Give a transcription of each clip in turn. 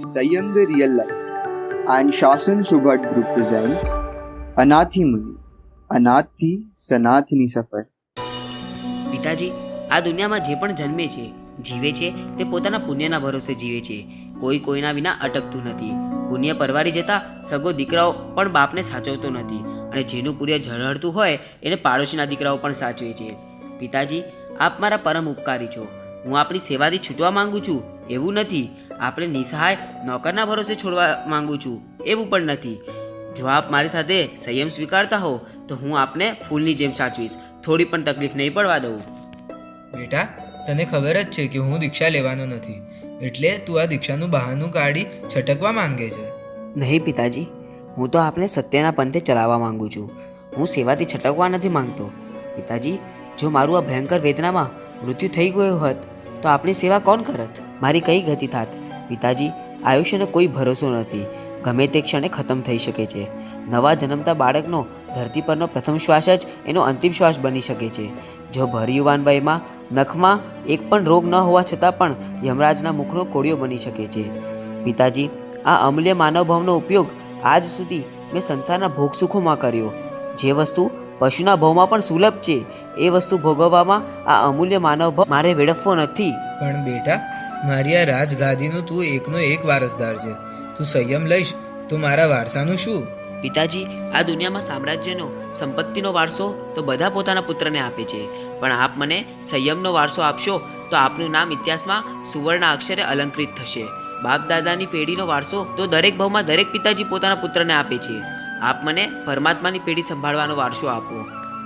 Sayyam the Real Life and Shasan Subhat Group presents Anathi Muni, Anathi Sanathni Safar. પિતાજી, આ દુનિયામાં જે પણ જન્મે છે, જીવે છે, તે પોતાના પુણ્યના ભરોસે જીવે છે. કોઈ કોઈના વિના અટકતું નથી. પુણ્ય પરવારી જતા સગો દીકરાઓ પણ બાપને સાચવતો નથી, અને જેનું પુણ્ય ઝળહળતું હોય એને પાડોશીના દીકરાઓ પણ સાચવે છે. પિતાજી, આપ મારા પરમ ઉપકારી છો. હું આપણી સેવાથી છૂટવા માંગુ છું એવું નથી. આપણે નિસહાય નોકરના ભરોસે છોડવા માંગુ છું એવું પણ નથી. જો આપ મારી સાથે સંયમ સ્વીકારતા હો તો હું આપને ફૂલની જેમ સાચવીશ. થોડી પણ તકલીફ નહીં પડવા દઉં. બેટા, તને ખબર જ છે કે હું દીક્ષા લેવાનો નથી, એટલે તું આ દીક્ષાનું બહાનું કાઢી છટકવા માંગે છે. નહીં પિતાજી, હું તો આપને સત્યના પંથે ચલાવવા માંગુ છું. હું સેવાથી છટકવા નથી માંગતો. પિતાજી, જો મારું આ ભયંકર વેદનામાં મૃત્યુ થઈ ગયું હોત તો આપની સેવા કોણ કરત? મારી કઈ ગતિ થાત? પિતાજી, આયુષ્યનો કોઈ ભરોસો નથી. ગમે તે ક્ષણે ખતમ થઈ શકે છે. નવા જન્મતા બાળકનો ધરતી પરનો પ્રથમ શ્વાસ જ એનો અંતિમ શ્વાસ બની શકે છે. જો ભર યુવાન વયમાં નખમાં એક પણ રોગ ન હોવા છતાં પણ યમરાજના મુખનો કોળિયો બની શકે છે. પિતાજી, આ અમૂલ્ય માનવભાવનો ઉપયોગ આજ સુધી મેં સંસારના ભોગ સુખોમાં કર્યો. જે વસ્તુ પશુના ભાવમાં પણ સુલભ છે એ વસ્તુ ભોગવવામાં આ અમૂલ્ય માનવભાવ મારે વેડફવો નથી. પણ બેટા, મારી આ રાજગાદીનો તું એકનો એક વારસદાર છે. તું સંયમ લઈશ તો મારા વારસાનું શું? પિતાજી, આ દુનિયામાં સામ્રાજ્યનો સંપત્તિનો વારસો તો બધા પોતાના પુત્રને આપે છે, પણ આપ મને સંયમનો વારસો આપશો તો આપનું નામ ઇતિહાસમાં સુવર્ણ અક્ષરે અલંકૃત થશે. બાપ દાદાની પેઢીનો વારસો તો દરેક ભાવમાં દરેક પિતાજી પોતાના પુત્રને આપે છે. આપ મને પરમાત્માની પેઢી સંભાળવાનો વારસો આપો.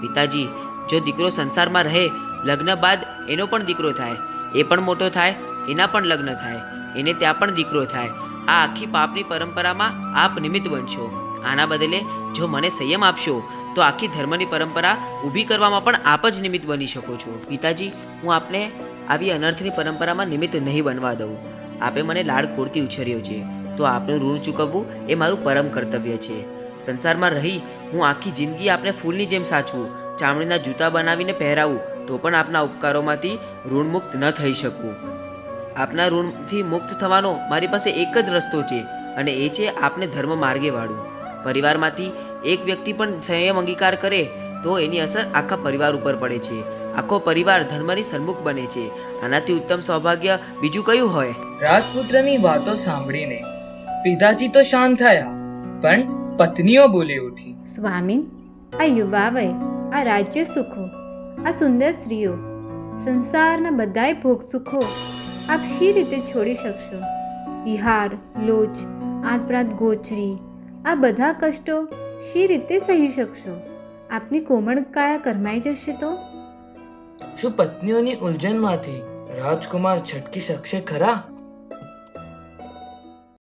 પિતાજી, જો દીકરો સંસારમાં રહે, લગ્ન બાદ એનો પણ દીકરો થાય, એ પણ મોટો થાય, એના પણ લગ્ન થાય, એને ત્યાં પણ દીકરો થાય, આ આખી પાપની પરંપરામાં આપ નિમિત્ત બનશો. આના બદલે જો મને સંયમ આપશો તો આખી ધર્મની પરંપરા ઊભી કરવામાં પણ આપ જ નિમિત્ત બની શકો છો. પિતાજી, હું આપને આવી અનર્થની પરંપરામાં નિમિત્ત નહીં બનવા દઉં. આપે મને લાડખોરથી ઉછર્યો છે, તો આપનું ઋણ ચૂકવવું એ મારું પરમ કર્તવ્ય છે. સંસારમાં રહી હું આખી જિંદગી આપને ફૂલની જેમ સાચવું, ચામડીના જૂતા બનાવીને પહેરાવું, તો પણ આપના ઉપકારોમાંથી ઋણમુક્ત ન થઈ શકું. આપના ઋણથી મુક્ત થવાનો મારી પાસે એક જ રસ્તો છે, અને એ છે આપને ધર્મ માર્ગે વાળું. પરિવારમાંથી એક વ્યક્તિ પણ સંયમ અંગીકાર કરે તો એની અસર આખા પરિવાર ઉપર પડે છે. આખો પરિવાર ધર્મની સન્મુખ બને છે. આનાથી ઉત્તમ સૌભાગ્ય બીજું કયું હોય? રાજપુત્રની વાતો સાંભળીને પિતાજી તો શાંત થયા, પણ પત્નીઓ બોલી ઉઠી. સ્વામીન, આ યુવા વય, આ રાજ્ય સુખો, આ સુંદર સ્ત્રીઓ, સંસારના બધાય ભોગ સુખો આપ શી રીતે છોડી શકશો? વિહાર, લોચ, આતપ્રાત ગોચરી, આ બધા કષ્ટો શી રીતે સહી શકશો? આપની કોમળ કાયા કરમાઈ જશે તો? શું પત્નીઓની ઉલઝનમાંથી રાજકુમાર છટકી શકશે ખરા?